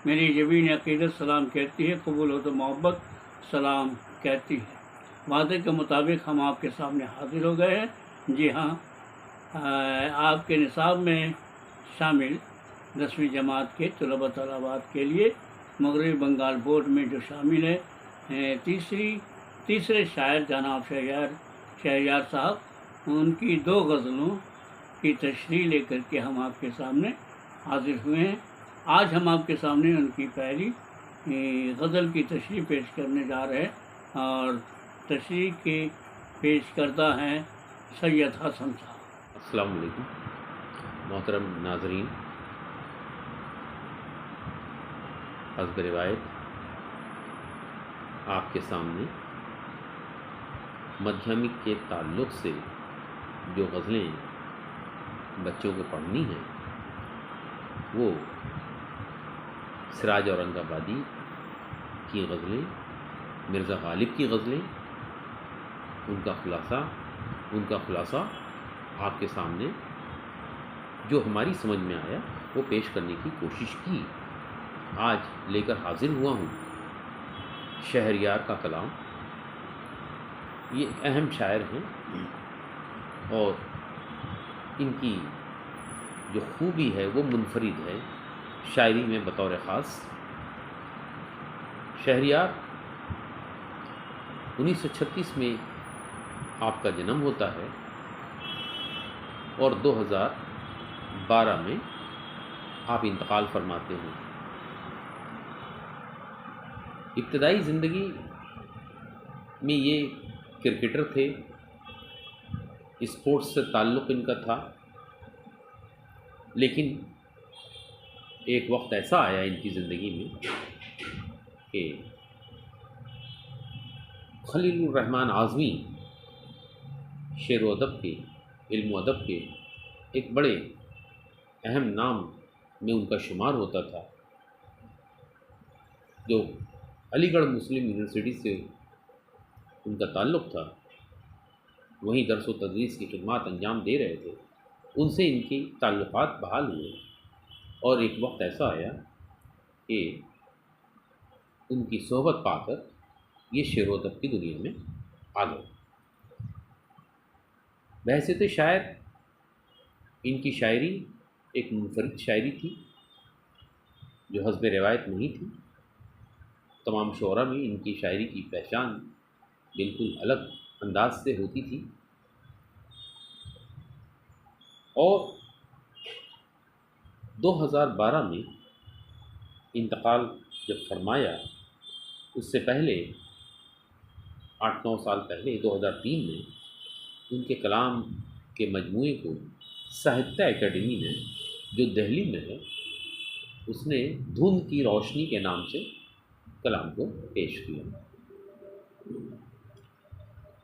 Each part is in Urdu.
میری جبین عقیدت سلام کہتی ہے، قبول ہو تو محبت سلام کہتی ہے۔ وعدے کے مطابق ہم آپ کے سامنے حاضر ہو گئے ہیں۔ جی ہاں، آپ کے نصاب میں شامل 10ویں جماعت کے طلباء طالبات کے لیے مغربی بنگال بورڈ میں جو شامل ہے تیسرے شاعر جناب شہریار صاحب، ان کی 2 غزلوں کی تشریح لے کر کے ہم آپ کے سامنے حاضر ہوئے ہیں۔ آج ہم آپ کے سامنے ان کی پہلی غزل کی تشریح پیش کرنے جا رہے ہیں، اور تشریح کے پیش کردہ ہیں سید حسن صاحب۔ السلام علیکم محترم ناظرین، حسب روایت آپ کے سامنے مدھیمک کے تعلق سے جو غزلیں بچوں کو پڑھنی ہیں وہ سراج اورنگ آبادی کی غزلیں، مرزا غالب کی غزلیں، ان کا خلاصہ آپ کے سامنے جو ہماری سمجھ میں آیا وہ پیش کرنے کی کوشش کی۔ آج لے کر حاضر ہوا ہوں شہریار کا کلام۔ یہ ایک اہم شاعر ہیں اور ان کی جو خوبی ہے وہ منفرد ہے شاعری میں بطور خاص۔ شہریار 1936 میں آپ کا جنم ہوتا ہے اور 2012 میں آپ انتقال فرماتے ہیں۔ ابتدائی زندگی میں یہ کرکٹر تھے، اسپورٹس سے تعلق ان کا تھا، لیکن ایک وقت ایسا آیا ان کی زندگی میں کہ خلیل الرحمن اعظمی شعر و ادب کے، علم و ادب کے ایک بڑے اہم نام میں ان کا شمار ہوتا تھا، جو علی گڑھ مسلم یونیورسٹی سے ان کا تعلق تھا، وہیں درس و تدریس کی خدمات انجام دے رہے تھے۔ ان سے ان کی تعلقات بحال ہوئے اور ایک وقت ایسا آیا کہ ان کی صحبت پا کر یہ شعر و ادب کی دنیا میں آ گئے۔ بحیثیت شاعر ان کی شاعری ایک منفرد شاعری تھی جو حسب روایت نہیں تھی۔ تمام شعراء میں ان کی شاعری کی پہچان بالکل الگ انداز سے ہوتی تھی، اور 2012 میں انتقال جب فرمایا، اس سے پہلے 8-9 سال پہلے 2003 میں ان کے کلام کے مجموعے کو ساہتیہ اکیڈمی نے، جو دہلی میں ہے، اس نے دھند کی روشنی کے نام سے کلام کو پیش کیا،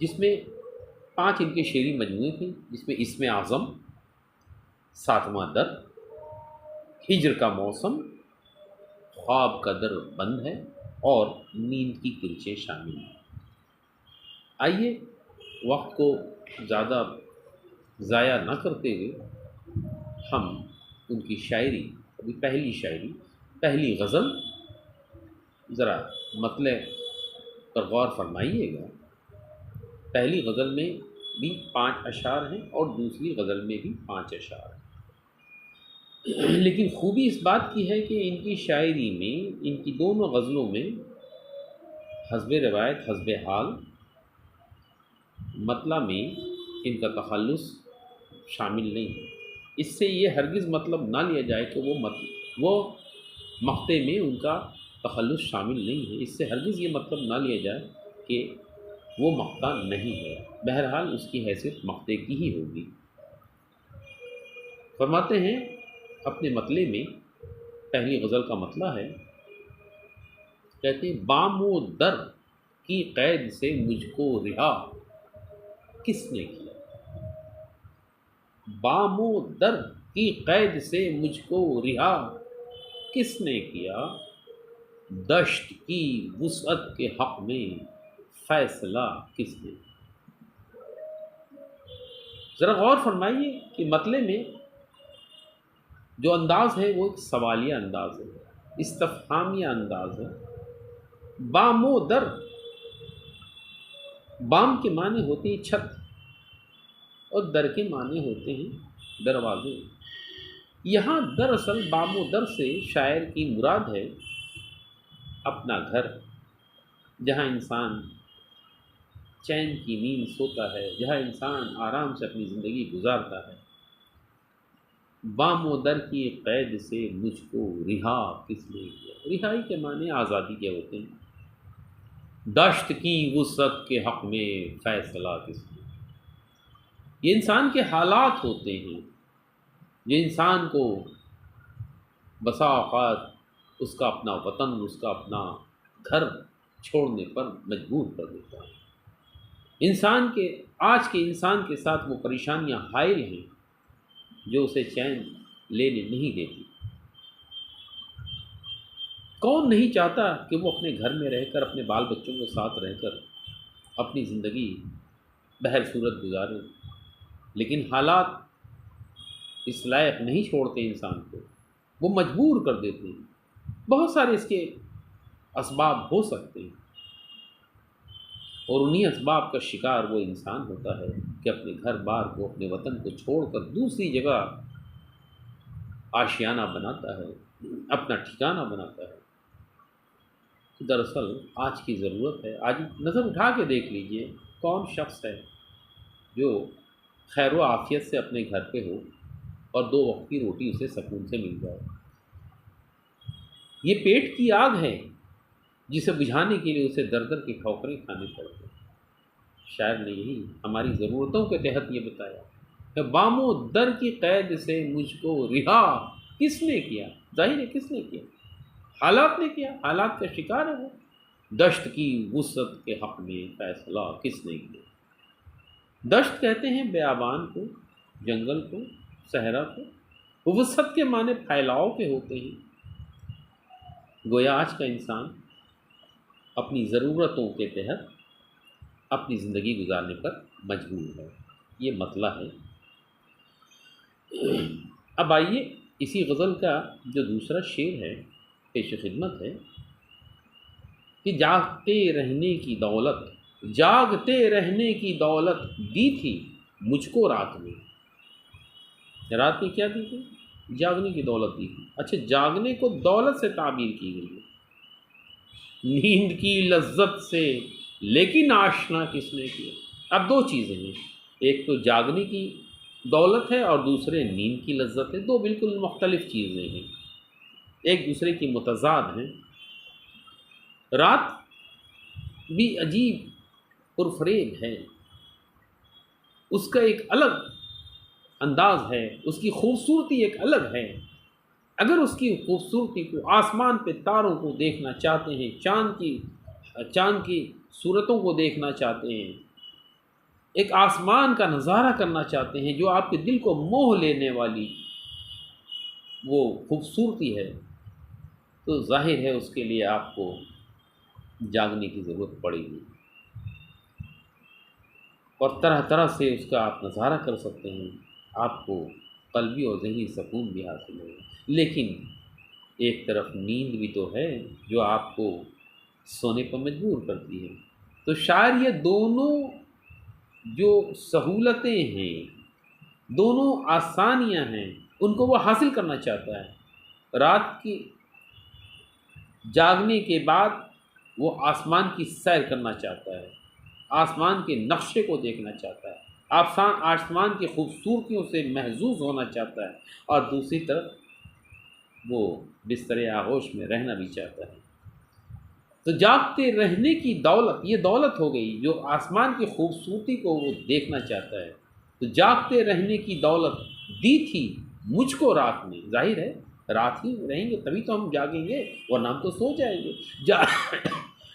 جس میں 5 ان کے شعری مجموعے تھے، جس میں اسم اعظم، 7واں در، ہجر کا موسم، خواب کا در بند ہے اور نیند کی کرچیں شامل ہیں۔ آئیے وقت کو زیادہ ضائع نہ کرتے ہوئے ہم ان کی شاعری، پہلی غزل ذرا مطلب پر غور فرمائیے گا۔ پہلی غزل میں بھی 5 اشعار ہیں اور دوسری غزل میں بھی 5 اشعار ہیں، لیکن خوبی اس بات کی ہے کہ ان کی شاعری میں، ان کی دونوں غزلوں میں حسب روایت، حسب حال، مطلع میں ان کا تخلص شامل نہیں ہے۔ اس سے یہ ہرگز مطلب نہ لیا جائے کہ وہ مقطع میں ان کا تخلص شامل نہیں ہے۔ اس سے ہرگز یہ مطلب نہ لیا جائے کہ وہ مقطع نہیں ہے، بہرحال اس کی حیثیت مقطع کی ہی ہوگی۔ فرماتے ہیں اپنے مطلع میں، پہلی غزل کا مطلع ہے، کہتے ہیں بام و در کی قید سے مجھ کو رہا کس نے کیا، بام و در کی قید سے مجھ کو رہا کس نے کیا، دشت کی وسعت کے حق میں فیصلہ کس نے۔ ذرا غور فرمائیے کہ مطلع میں جو انداز ہے وہ ایک سوالیہ انداز ہے، استفہامیہ انداز ہے. بام و در، بام کے معنی ہوتے ہیں چھت اور در کے معنی ہوتے ہیں دروازے. یہاں دراصل بام و در سے شاعر کی مراد ہے اپنا گھر، جہاں انسان چین کی نیند سوتا ہے، جہاں انسان آرام سے اپنی زندگی گزارتا ہے. بام و در کی قید سے مجھ کو رہا کس نے کیا. رہائی کے معنی آزادی کے ہوتے ہیں. دشت کی وسعت کے حق میں فیصلہ کس نے. یہ انسان کے حالات ہوتے ہیں جو انسان کو بسا اوقات اس کا اپنا وطن، اس کا اپنا گھر چھوڑنے پر مجبور کر دیتا ہے. آج کے انسان کے ساتھ وہ پریشانیاں حائل ہیں جو اسے چین لینے نہیں دیتی. کون نہیں چاہتا کہ وہ اپنے گھر میں رہ کر، اپنے بال بچوں کے ساتھ رہ کر اپنی زندگی بہر صورت گزارے، لیکن حالات اس لائق نہیں چھوڑتے انسان کو، وہ مجبور کر دیتے ہیں. بہت سارے اس کے اسباب ہو سکتے ہیں، اور انہی اسباب کا شکار وہ انسان ہوتا ہے کہ اپنے گھر بار کو، اپنے وطن کو چھوڑ کر دوسری جگہ آشیانہ بناتا ہے، اپنا ٹھکانہ بناتا ہے. دراصل آج کی ضرورت ہے، آج نظر اٹھا کے دیکھ لیجئے کون شخص ہے جو خیر و عافیت سے اپنے گھر پہ ہو اور 2 وقت کی روٹی اسے سکون سے مل جائے. یہ پیٹ کی آگ ہے جسے بجھانے کے لیے اسے در در کی ٹھوکریں کھانی پڑتی ہیں. شاعر نے یہی ہماری ضرورتوں کے تحت یہ بتایا کہ بام و در کی قید سے مجھ کو رہا کس نے کیا. ظاہر ہے کس نے کیا؟ حالات نے کیا، حالات کا شکار ہے وہ. دشت کی وسعت کے حق میں فیصلہ کس نے کیا. دشت کہتے ہیں بیابان کو، جنگل کو، صحرا کو. وسعت کے معنی پھیلاؤ کے ہوتے ہیں. گویا آج کا انسان اپنی ضرورتوں کے تحت اپنی زندگی گزارنے پر مجبور ہے. یہ مسئلہ ہے. اب آئیے اسی غزل کا جو دوسرا شعر ہے پیش خدمت ہے کہ جاگتے رہنے کی دولت دی تھی مجھ کو رات میں. رات میں کیا دی تھی؟ جاگنے کی دولت دی تھی. اچھا، جاگنے کو دولت سے تعبیر کی گئی ہے. نیند کی لذت سے لیکن آشنا کس نے کیا. اب 2 چیزیں ہیں، ایک تو جاگنے کی دولت ہے اور دوسرے نیند کی لذت ہے. 2 بالکل مختلف چیزیں ہیں، ایک دوسرے کی متضاد ہیں. رات بھی عجیب پرفریب ہے، اس کا ایک الگ انداز ہے، اس کی خوبصورتی ایک الگ ہے. اگر اس کی خوبصورتی کو، آسمان پہ تاروں کو دیکھنا چاہتے ہیں، چاند کی صورتوں کو دیکھنا چاہتے ہیں، ایک آسمان کا نظارہ کرنا چاہتے ہیں جو آپ کے دل کو موہ لینے والی وہ خوبصورتی ہے، تو ظاہر ہے اس کے لیے آپ کو جاگنے کی ضرورت پڑے گی، اور طرح طرح سے اس کا آپ نظارہ کر سکتے ہیں. آپ کو قلبی اور ذہنی سکون بھی حاصل ہوگا. لیکن ایک طرف نیند بھی تو ہے جو آپ کو سونے پر مجبور کرتی ہے. تو شاعر یہ دونوں جو سہولتیں ہیں، دونوں آسانیاں ہیں، ان کو وہ حاصل کرنا چاہتا ہے. رات کی جاگنے کے بعد وہ آسمان کی سیر کرنا چاہتا ہے، آسمان کے نقشے کو دیکھنا چاہتا ہے، آسمان کی خوبصورتیوں سے محظوظ ہونا چاہتا ہے، اور دوسری طرف وہ بستر آغوش میں رہنا بھی چاہتا ہے. تو جاگتے رہنے کی دولت، یہ دولت ہو گئی جو آسمان کی خوبصورتی کو وہ دیکھنا چاہتا ہے. تو جاگتے رہنے کی دولت دی تھی مجھ کو رات میں. ظاہر ہے رات ہی رہیں گے تبھی تو ہم جاگیں گے، ورنہ ہم تو سو جائیں گے.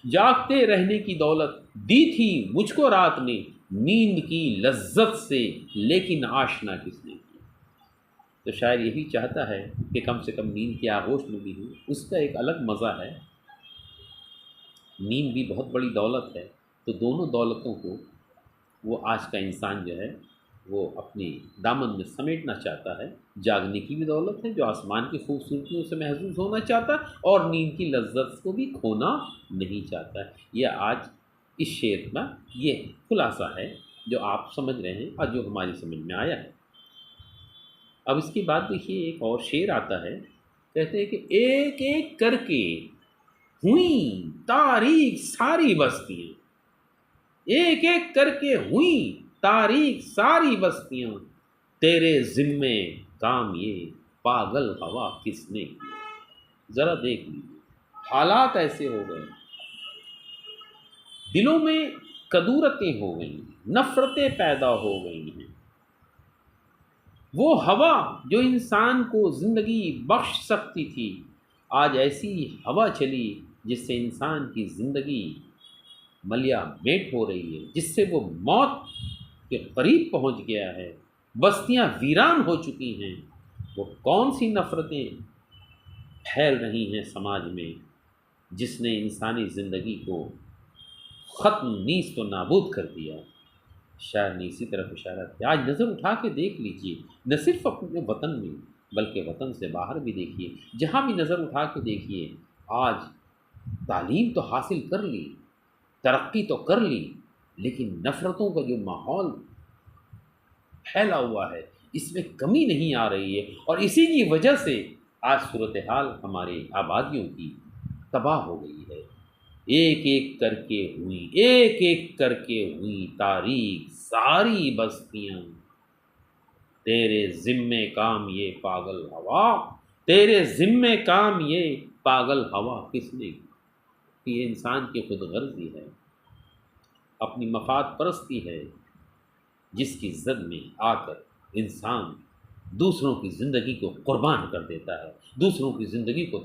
جاگتے رہنے کی دولت دی تھی مجھ کو رات نے، نیند کی لذت سے لیکن آشنا کس نے کی. تو شاعر یہی چاہتا ہے کہ کم سے کم نیند کی آغوش میں بھی ہو. اس کا ایک الگ مزہ ہے. نیند بھی بہت بڑی دولت ہے. تو دونوں دولتوں کو وہ آج کا انسان جو ہے وہ اپنی دامن میں سمیٹنا چاہتا ہے، جاگنے کی بھی دولت ہے جو آسمان کی خوبصورتیوں سے محظوظ ہونا چاہتا ہے، اور نیند کی لذت کو بھی کھونا نہیں چاہتا ہے۔ یہ آج اس شعر کا یہ خلاصہ ہے جو آپ سمجھ رہے ہیں اور جو ہماری سمجھ میں آیا ہے۔ اب اس کے بعد دیکھیے ایک اور شعر آتا ہے، کہتے ہیں کہ ایک ایک کر کے ہوئیں تاریک ساری بستیاں، ایک ایک کر کے ہوئیں تاریک ساری بستیاں، تیرے ذمے کام یہ پاگل ہوا کس نے کیا۔ ذرا دیکھ لیجیے، حالات ایسے ہو گئے، دلوں میں کدورتیں ہو گئیں، نفرتیں پیدا ہو گئی ہیں۔ وہ ہوا جو انسان کو زندگی بخش سکتی تھی، آج ایسی ہوا چلی جس سے انسان کی زندگی ملیا میٹ ہو رہی ہے، جس سے وہ موت کے قریب پہنچ گیا ہے، بستیاں ویران ہو چکی ہیں۔ وہ کون سی نفرتیں پھیل رہی ہیں سماج میں جس نے انسانی زندگی کو ختم نیست و نابود کر دیا۔ شاعر نے اسی طرف اشارہ کیا۔ آج نظر اٹھا کے دیکھ لیجیے، نہ صرف اپنے وطن میں بلکہ وطن سے باہر بھی دیکھیے، جہاں بھی نظر اٹھا کے دیکھیے، آج تعلیم تو حاصل کر لی، ترقی تو کر لی، لیکن نفرتوں کا جو ماحول پھیلا ہوا ہے اس میں کمی نہیں آ رہی ہے، اور اسی کی وجہ سے آج صورتحال ہمارے آبادیوں کی تباہ ہو گئی ہے۔ ایک ایک کر کے ہوئیں، ایک ایک کر کے ہوئیں تاریک ساری بستیاں، تیرے ذمے کام یہ پاگل ہوا، تیرے ذمے کام یہ پاگل ہوا کس نے کی۔ یہ انسان کی خود غرضی ہے، اپنی مفاد پرستی ہے، جس کی زد میں آ کر انسان دوسروں کی زندگی کو قربان کر دیتا ہے، دوسروں کی زندگی کو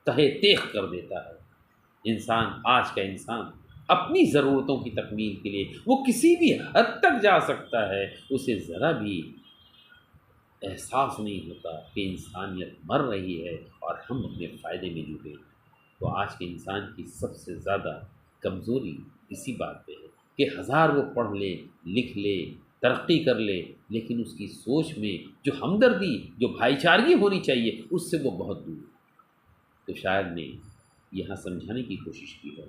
تہے تیغ کر دیتا ہے۔ انسان، آج کا انسان اپنی ضرورتوں کی تکمیل کے لیے وہ کسی بھی حد تک جا سکتا ہے، اسے ذرا بھی احساس نہیں ہوتا کہ انسانیت مر رہی ہے اور ہم اپنے فائدے میں جٹے ہیں۔ تو آج کے انسان کی سب سے زیادہ کمزوری اسی بات پہ ہے کہ ہزار وہ پڑھ لے، لکھ لے، ترقی کر لے، لیکن اس کی سوچ میں جو ہمدردی، جو بھائی چارگی ہونی چاہیے، اس سے وہ بہت دور ہے۔ تو شاعر نے یہاں سمجھانے کی کوشش کی ہے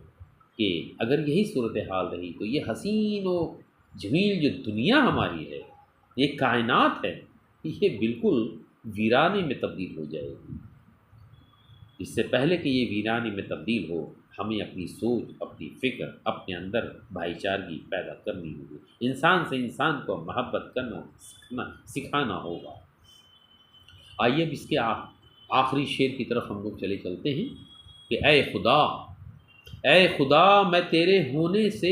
کہ اگر یہی صورتحال رہی تو یہ حسین و جمیل جو دنیا ہماری ہے، یہ کائنات ہے، یہ بالکل ویرانے میں تبدیل ہو جائے گی۔ اس سے پہلے کہ یہ ویرانے میں تبدیل ہو، ہمیں اپنی سوچ، اپنی فکر، اپنے اندر بھائی چارگی پیدا کرنی ہوگی، انسان سے انسان کو محبت کرنا سکھانا ہوگا۔ آئیے اب اس کے آخری شعر کی طرف ہم لوگ چلے چلتے ہیں کہ اے خدا، اے خدا میں تیرے ہونے سے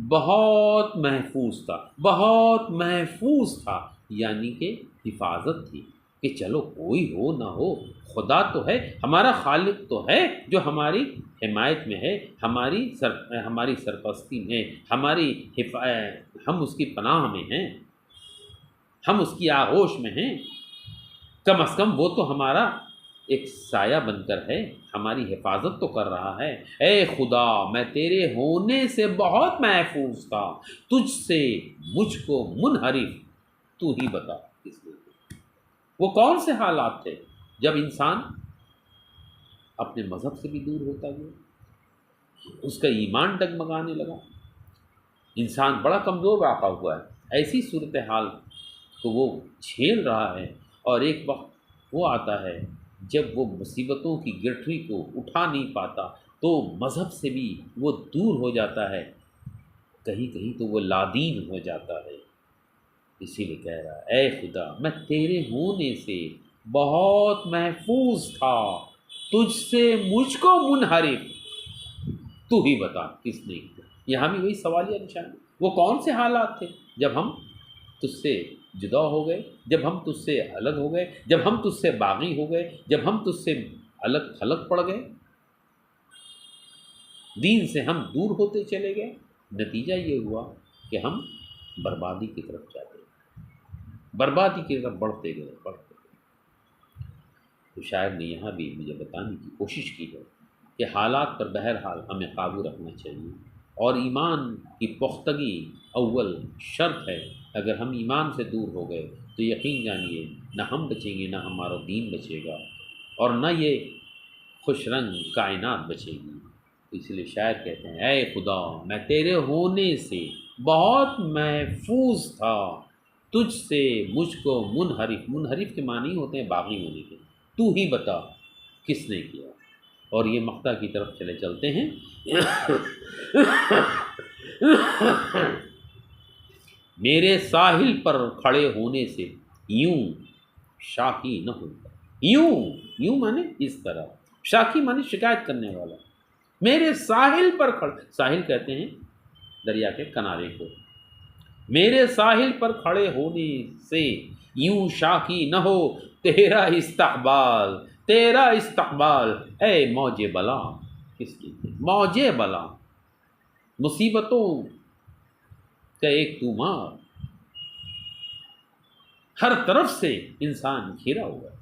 بہت محفوظ تھا، بہت محفوظ تھا، یعنی کہ حفاظت تھی کہ چلو کوئی ہو نہ ہو، خدا تو ہے، ہمارا خالق تو ہے جو ہماری حمایت میں ہے، ہماری سرپرستی میں، ہم اس کی پناہ میں ہیں، ہم اس کی آغوش میں ہیں، کم از کم وہ تو ہمارا ایک سایہ بن کر ہے، ہماری حفاظت تو کر رہا ہے۔ اے خدا میں تیرے ہونے سے بہت محفوظ تھا، تجھ سے مجھ کو منحرف تو ہی بتا کس لیے۔ وہ کون سے حالات تھے جب انسان اپنے مذہب سے بھی دور ہوتا گیا، اس کا ایمان ڈگمگانے لگا، انسان بڑا کمزور واقع ہوا ہے۔ ایسی صورتحال کو وہ جھیل رہا ہے، اور ایک وقت وہ آتا ہے جب وہ مصیبتوں کی گٹھری کو اٹھا نہیں پاتا تو مذہب سے بھی وہ دور ہو جاتا ہے، کہیں کہیں تو وہ لادین ہو جاتا ہے۔ اسی لیے کہہ رہا ہے اے خدا میں تیرے ہونے سے بہت محفوظ تھا، تجھ سے مجھ کو منحرف تو ہی بتا کس نے کیا۔ یہاں بھی وہی سوالیہ نشان ہے، وہ کون سے حالات تھے جب ہم تجھ سے جدا ہو گئے، جب ہم تجھ سے الگ ہو گئے، جب ہم تجھ سے باغی ہو گئے، جب ہم تجھ سے الگ تھلگ پڑ گئے، دین سے ہم دور ہوتے چلے گئے۔ نتیجہ یہ ہوا کہ ہم بربادی کی طرف جاتے گئے، بربادی کی طرف بڑھتے گئے۔ تو شاعر نے یہاں بھی مجھے بتانے کی کوشش کی ہے کہ حالات پر بہرحال ہمیں قابو رکھنا چاہیے، اور ایمان کی پختگی اول شرط ہے۔ اگر ہم ایمان سے دور ہو گئے تو یقین جانیے نہ ہم بچیں گے، نہ ہمارا دین بچے گا، اور نہ یہ خوش رنگ کائنات بچے گی۔ اس لیے شاعر کہتے ہیں اے خدا میں تیرے ہونے سے بہت محفوظ تھا، تجھ سے مجھ کو منحرف کے معنی ہوتے ہیں باغی ہونے کے، تو ہی بتا کس نے کیا۔ اور یہ مقطع کی طرف چلتے ہیں۔ میرے ساحل پر کھڑے ہونے سے یوں شاکی نہ ہوتا، یوں مانے اس طرح، شاکی مانے شکایت کرنے والا۔ میرے ساحل پر ساحل کہتے ہیں دریا کے کنارے کو۔ میرے ساحل پر کھڑے ہونے سے یوں شاکی نہ ہو تیرا استقبال اے موج بلا، کس کی موج بلا، مصیبتوں کا ایک طومار، ہر طرف سے انسان گھرا ہوا ہے،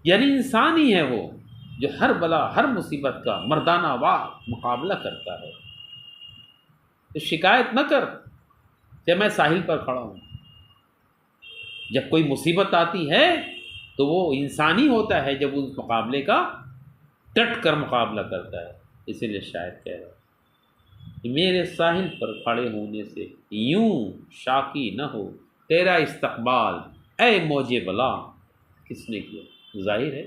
یعنی انسان ہی ہے وہ جو ہر بلا ہر مصیبت کا مردانہ وار مقابلہ کرتا ہے۔ تو شکایت نہ کر کہ میں ساحل پر کھڑا ہوں۔ جب کوئی مصیبت آتی ہے تو وہ انسانی ہوتا ہے جب اس مقابلے کا ڈٹ کر مقابلہ کرتا ہے۔ اسی لیے شاعر کہہ رہا ہے کہ میرے ساحل پر کھڑے ہونے سے یوں شاکی نہ ہو تیرا استقبال اے موج بلا، کس نے کیا؟ ظاہر ہے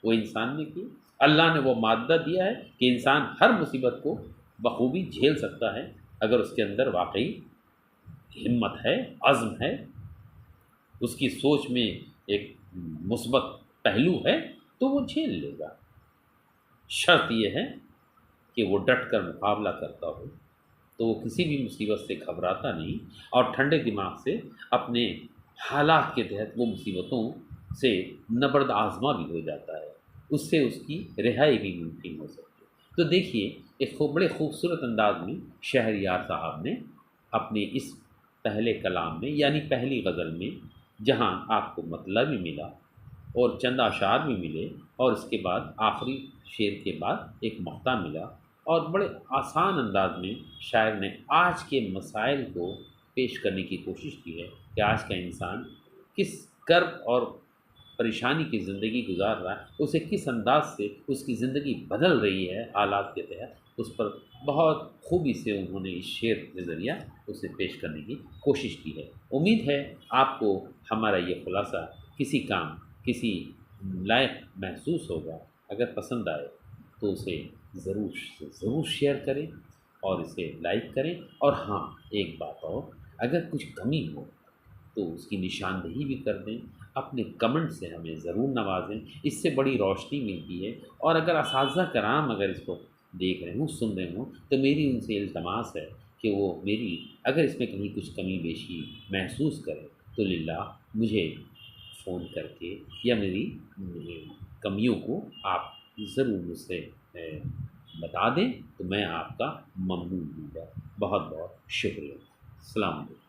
وہ انسان نے کی۔ اللہ نے وہ مادہ دیا ہے کہ انسان ہر مصیبت کو بخوبی جھیل سکتا ہے اگر اس کے اندر واقعی ہمت ہے، عزم ہے، اس کی سوچ میں ایک مثبت پہلو ہے تو وہ جھیل لے گا۔ شرط یہ ہے کہ وہ ڈٹ کر مقابلہ کرتا ہو، تو وہ کسی بھی مصیبت سے گھبراتا نہیں اور ٹھنڈے دماغ سے اپنے حالات کے تحت وہ مصیبتوں سے نبرد آزما بھی ہو جاتا ہے، اس سے اس کی رہائی بھی ممکن ہو سکتی ہے۔ تو دیکھیے ایک بڑے خوبصورت انداز میں شہریار صاحب نے اپنے اس پہلے کلام میں یعنی پہلی غزل میں، جہاں آپ کو مطلب بھی ملا اور چند اشعار بھی ملے اور اس کے بعد آخری شعر کے بعد ایک مقطع ملا، اور بڑے آسان انداز میں شاعر نے آج کے مسائل کو پیش کرنے کی کوشش کی ہے کہ آج کا انسان کس کرب اور پریشانی کی زندگی گزار رہا ہے، اسے کس انداز سے اس کی زندگی بدل رہی ہے حالات کے تحت، اس پر بہت خوبی سے انہوں نے اس شعر کے ذریعہ اسے پیش کرنے کی کوشش کی ہے۔ امید ہے آپ کو ہمارا یہ خلاصہ کسی کام کسی لائق محسوس ہوگا۔ اگر پسند آئے تو اسے ضرور شیئر کریں اور اسے لائک کریں، اور ہاں ایک بات اور، اگر کچھ کمی ہو تو اس کی نشاندہی بھی کر دیں، اپنے کمنٹ سے ہمیں ضرور نوازیں، اس سے بڑی روشنی ملتی ہے۔ اور اگر اساتذہ کرام اگر اس کو دیکھ رہے ہوں سن رہے ہوں تو میری ان سے التماس ہے کہ وہ میری اگر اس میں کہیں کچھ کمی بیشی محسوس کرے تو للہ مجھے فون کر کے یا میری کمیوں کو آپ ضرور مجھ سے بتا دیں تو میں آپ کا ممنون ہوں گا۔ بہت بہت شکریہ۔ السلام علیکم۔